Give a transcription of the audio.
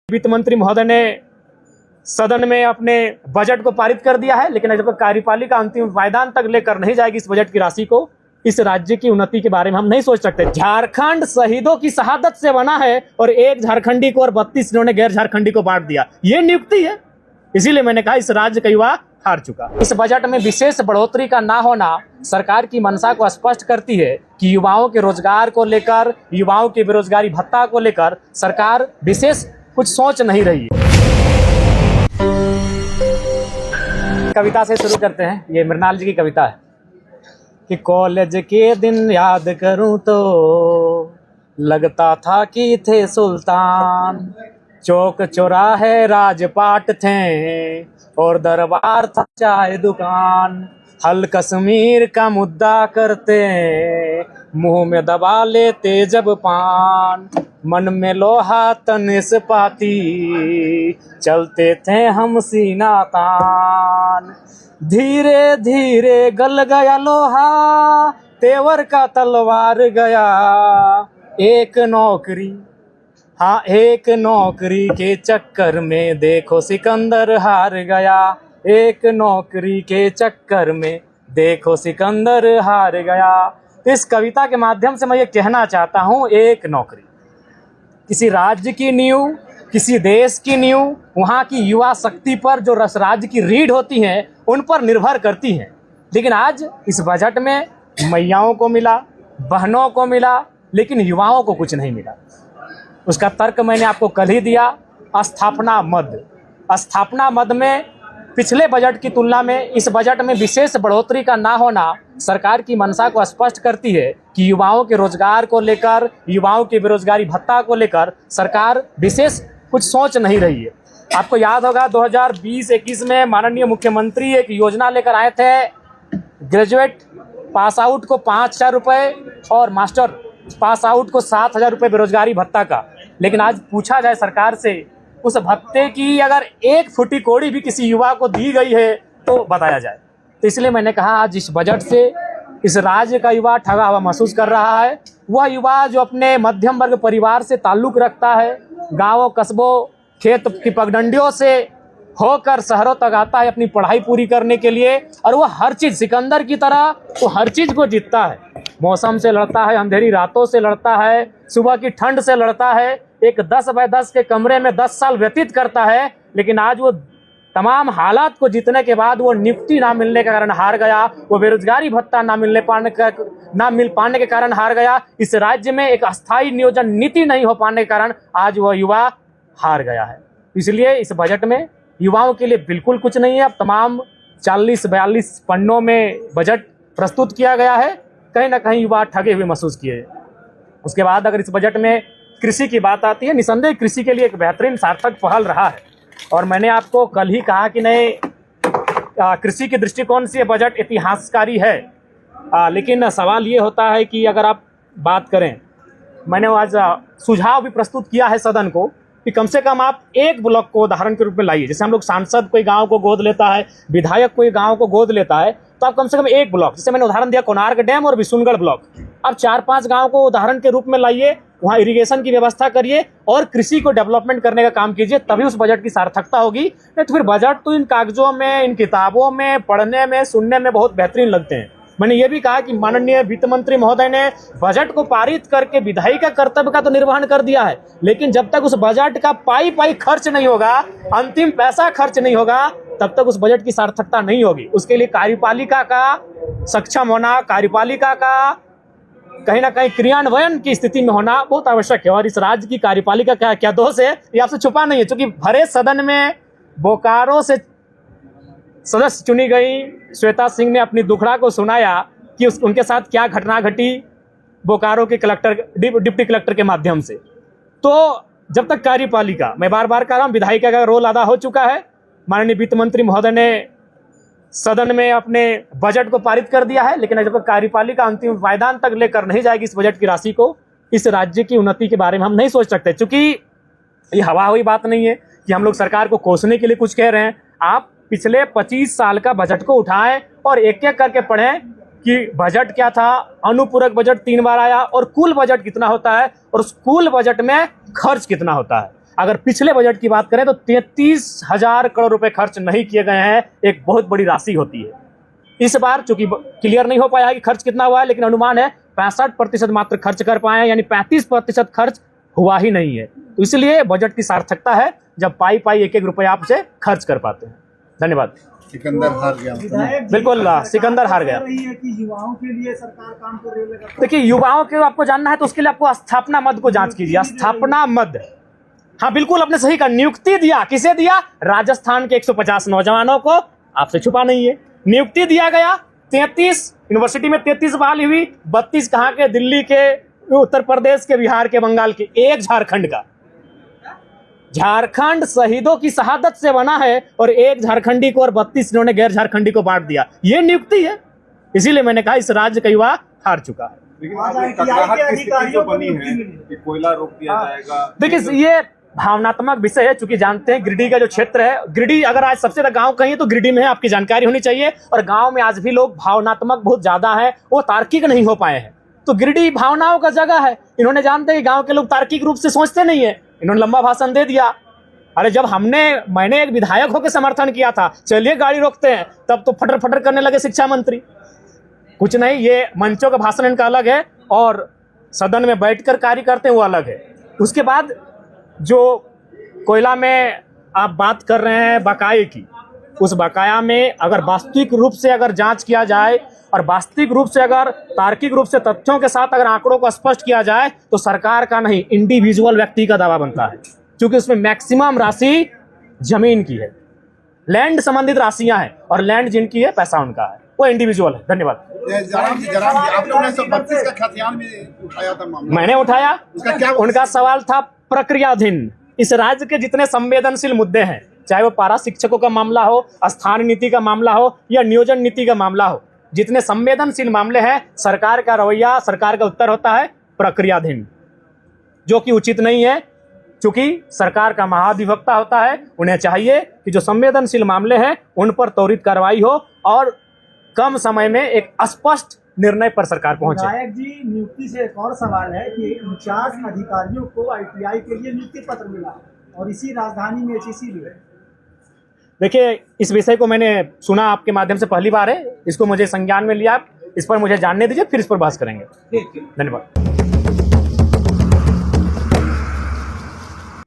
वित्त मंत्री महोदय ने सदन में अपने बजट को पारित कर दिया है, लेकिन जब तक कार्यपालिका अंतिम पायदान तक लेकर नहीं जाएगी इस बजट की राशि को, इस राज्य की उन्नति के बारे में हम नहीं सोच सकते। झारखंड शहीदों की शहादत से बना है और एक झारखंडी को और 32 इन्होंने गैर झारखंडी को बांट दिया, ये नियुक्ति है। इसीलिए मैंने कहा इस राज्य का युवा हार चुका। इस बजट में विशेष बढ़ोतरी का ना होना सरकार की मंशा को स्पष्ट करती है कि युवाओं के रोजगार को लेकर, युवाओं के बेरोजगारी भत्ता को लेकर सरकार विशेष कुछ सोच नहीं रही है। कविता से शुरू करते हैं। ये मृणाल जी की कविता है कि कॉलेज के दिन याद करूं तो लगता था कि थे सुल्तान, चौक चौराहे राजपाट थे और दरबार था चाय दुकान, हल कश्मीर का मुद्दा करते मुंह में दबा लेते जब पान, मन में लोहा तन इस्पाती चलते थे हम सीना तान, धीरे धीरे गल गया लोहा तेवर का तलवार गया, एक नौकरी हाँ एक नौकरी के चक्कर में देखो सिकंदर हार गया, एक नौकरी के चक्कर में देखो सिकंदर हार गया। इस कविता के माध्यम से मैं ये कहना चाहता हूँ, एक नौकरी किसी राज्य की नींव, किसी देश की नींव वहाँ की युवा शक्ति पर जो राज्य की रीढ़ होती हैं उन पर निर्भर करती हैं। लेकिन आज इस बजट में मैयाओं को मिला, बहनों को मिला, लेकिन युवाओं को कुछ नहीं मिला। उसका तर्क मैंने आपको कल ही दिया। स्थापना मद में पिछले बजट की तुलना में इस बजट में विशेष बढ़ोतरी का ना होना सरकार की मंशा को स्पष्ट करती है कि युवाओं के रोजगार को लेकर, युवाओं के बेरोजगारी भत्ता को लेकर सरकार विशेष कुछ सोच नहीं रही है। आपको याद होगा 2020-21 में माननीय मुख्यमंत्री एक योजना लेकर आए थे, ग्रेजुएट पास आउट को 5,000 रुपये और मास्टर पास आउट को 7,000 रुपये बेरोजगारी भत्ता का। लेकिन आज पूछा जाए सरकार से, उस भत्ते की अगर एक फुटी कोड़ी भी किसी युवा को दी गई है तो बताया जाए। तो इसलिए मैंने कहा आज इस बजट से इस राज्य का युवा ठगा हुआ महसूस कर रहा है। वह युवा जो अपने मध्यम वर्ग परिवार से ताल्लुक़ रखता है, गाँवों कस्बों खेत की पगडंडियों से होकर शहरों तक आता है अपनी पढ़ाई पूरी करने के लिए, और वह हर चीज़ सिकंदर की तरह वो हर चीज़ को जीतता है। मौसम से लड़ता है, अंधेरी रातों से लड़ता है, सुबह की ठंड से लड़ता है, एक 10 बाय 10 के कमरे में 10 साल व्यतीत करता है। लेकिन आज वो तमाम हालात को जीतने के बाद वो नियुक्ति ना मिलने के कारण हार गया, वो बेरोजगारी भत्ता ना मिल पाने के कारण हार गया, इस राज्य में एक अस्थायी नियोजन नीति नहीं हो पाने के कारण आज वह युवा हार गया है। इसलिए इस बजट में युवाओं के लिए बिल्कुल कुछ नहीं है। अब तमाम 40-42 पन्नों में बजट प्रस्तुत किया गया है, कहीं ना कहीं युवा ठगे हुए महसूस किए। उसके बाद अगर इस बजट में कृषि की बात आती है, निसंदेह कृषि के लिए एक बेहतरीन सार्थक पहल रहा है। और मैंने आपको कल ही कहा कि नहीं, कृषि के दृष्टिकोण से बजट इतिहासकारी है। लेकिन सवाल ये होता है कि अगर आप बात करें, मैंने आज सुझाव भी प्रस्तुत किया है सदन को कि कम से कम आप एक ब्लॉक को उदाहरण के रूप में लाइए। जैसे हम लोग सांसद कोई गांव को गोद लेता है, विधायक कोई गांव को गोद लेता है, तो आप कम से कम एक ब्लॉक, जैसे मैंने उदाहरण दिया कोणार्क डैम और विशुनगढ़ ब्लॉक, आप 4-5 गांव को उदाहरण के रूप में लाइए, वहाँ इरिगेशन की व्यवस्था करिए और कृषि को डेवलपमेंट करने का काम कीजिए, तभी उस बजट की सार्थकता होगी। नहीं तो फिर बजट तो इन कागजों में, इन किताबों में, पढ़ने में, सुनने में बहुत बेहतरीन लगते हैं। मैंने ये भी कहा कि माननीय वित्त मंत्री महोदय ने बजट को पारित करके विधायी का कर्तव्य का तो निर्वहन कर दिया है, लेकिन जब तक उस बजट का पाई खर्च नहीं होगा, अंतिम पैसा खर्च नहीं होगा, तब तक उस बजट की सार्थकता नहीं होगी। उसके लिए कार्यपालिका का सक्षम होना, कार्यपालिका का कहीं ना कहीं क्रियान्वयन की स्थिति में होना बहुत आवश्यक है। और इस राज्य की कार्यपालिका का क्या दोष है, ये आपसे छुपा नहीं है। चूंकि भरे सदन में बोकारो से सदस्य चुनी गई श्वेता सिंह ने अपनी दुखड़ा को सुनाया कि उनके साथ क्या घटना घटी बोकारो के डिप्टी कलेक्टर के माध्यम से। तो जब तक कार्यपालिका, मैं बार बार कह रहा हूँ, विधायिका का रोल अदा हो चुका है। माननीय वित्त मंत्री महोदय ने सदन में अपने बजट को पारित कर दिया है, लेकिन जब तक कार्यपालिका अंतिम पायदान तक लेकर नहीं जाएगी इस बजट की राशि को, इस राज्य की उन्नति के बारे में हम नहीं सोच सकते। चूंकि ये हवा हुई बात नहीं है कि हम लोग सरकार को कोसने के लिए कुछ कह रहे हैं। आप पिछले 25 साल का बजट को उठाएं और एक एक करके पढ़ें कि बजट क्या था, अनुपूरक बजट 3 बार आया और कुल बजट कितना होता है और उस कुल बजट में खर्च कितना होता है। अगर पिछले बजट की बात करें तो 33,000 करोड़ रुपए खर्च नहीं किए गए हैं, एक बहुत बड़ी राशि होती है। इस बार चूंकि क्लियर नहीं हो पाया है कि खर्च कितना हुआ है, लेकिन अनुमान है 65% मात्र खर्च कर पाए हैं, यानी 35% खर्च हुआ ही नहीं है। तो इसलिए बजट की सार्थकता है जब पाई पाई एक एक रुपया आपसे खर्च कर पाते हैं। धन्यवाद। सिकंदर हार गया, बिल्कुल सिकंदर हार गया। कि युवाओं के लिए सरकार काम कर रही है। देखिए, युवाओं के आपको जानना है तो उसके लिए आपको स्थापना मद को जांच कीजिए। स्थापना मद, हाँ बिल्कुल आपने सही कहा। नियुक्ति दिया, किसे दिया? राजस्थान के 150 नौजवानों को, आपसे छुपा नहीं है। नियुक्ति दिया गया 33 यूनिवर्सिटी में 33 बहाली हुई, 32 कहाँ के? दिल्ली के, उत्तर प्रदेश के, बिहार के, बंगाल के, एक झारखंड का। झारखंड शहीदों की शहादत से बना है और एक झारखंडी को और 32 इन्होंने गैर झारखंडी को बांट दिया। ये नियुक्ति है। इसीलिए मैंने कहा इस राज्य का युवा हार चुका है। लेकिन ककराहट की स्थिति जो बनी है कि कोयला रोक दिया जाएगा। देखिए, ये भावनात्मक विषय है, चूंकि जानते हैं गिरिडीह का जो क्षेत्र है, गिरिडीह अगर आज सबसे ज्यादा गांव कहीं तो गिरिडीह में है, आपकी जानकारी होनी चाहिए। और गांव में आज भी लोग भावनात्मक बहुत ज्यादा है, वो तार्किक नहीं हो पाए हैं। तो गिरिडीह भावनाओं का जगह है। इन्होंने जानते हैं कि गांव के लोग तार्किक रूप से सोचते नहीं है, इन्होंने लंबा भाषण दे दिया। अरे जब मैंने एक विधायक होकर समर्थन किया था, चलिए गाड़ी रोकते हैं, तब तो फटर फटर करने लगे शिक्षा मंत्री। कुछ नहीं, ये मंचों का भाषण इनका अलग है और सदन में बैठकर कार्य करते हैं वो अलग है। उसके बाद जो कोयला में आप बात कर रहे हैं बकाये की, उस बकाया में अगर वास्तविक रूप से अगर जांच किया जाए और वास्तविक रूप से अगर तार्किक रूप से तथ्यों के साथ अगर आंकड़ों को स्पष्ट किया जाए तो सरकार का नहीं, इंडिविजुअल व्यक्ति का दावा बनता है, क्योंकि उसमें मैक्सिमम राशि जमीन की है, लैंड संबंधित राशियां हैं और लैंड जिनकी है पैसा उनका है, वो इंडिविजुअल है। धन्यवाद। आप लोगों ने 132 का खतियान में उठाया था मामला। मैंने उठाया, उसका क्या? उनका सवाल था प्रक्रियाधीन। इस राज्य के जितने संवेदनशील मुद्दे हैं, चाहे वो पारा शिक्षकों का मामला हो, स्थान नीति का मामला हो या नियोजन नीति का मामला हो, जितने संवेदनशील मामले हैं, सरकार का रवैया, सरकार का उत्तर होता है प्रक्रियाधीन, जो कि उचित नहीं है। चूंकि सरकार का महाधिवक्ता होता है, उन्हें चाहिए कि जो संवेदनशील मामले हैं उन पर त्वरित कार्रवाई हो और कम समय में एक स्पष्ट निर्णय पर सरकार पहुंचे। विधायक जी, नियुक्ति से एक और सवाल है कि 49 अधिकारियों को ITI के लिए नियुक्ति पत्र मिला और इसी राजधानी में HEC भी है। देखिए, इस विषय को मैंने सुना आपके माध्यम से पहली बार है, इसको मुझे संज्ञान में लिया, इस पर मुझे जानने दीजिए, फिर इस पर बहस करेंगे। धन्यवाद।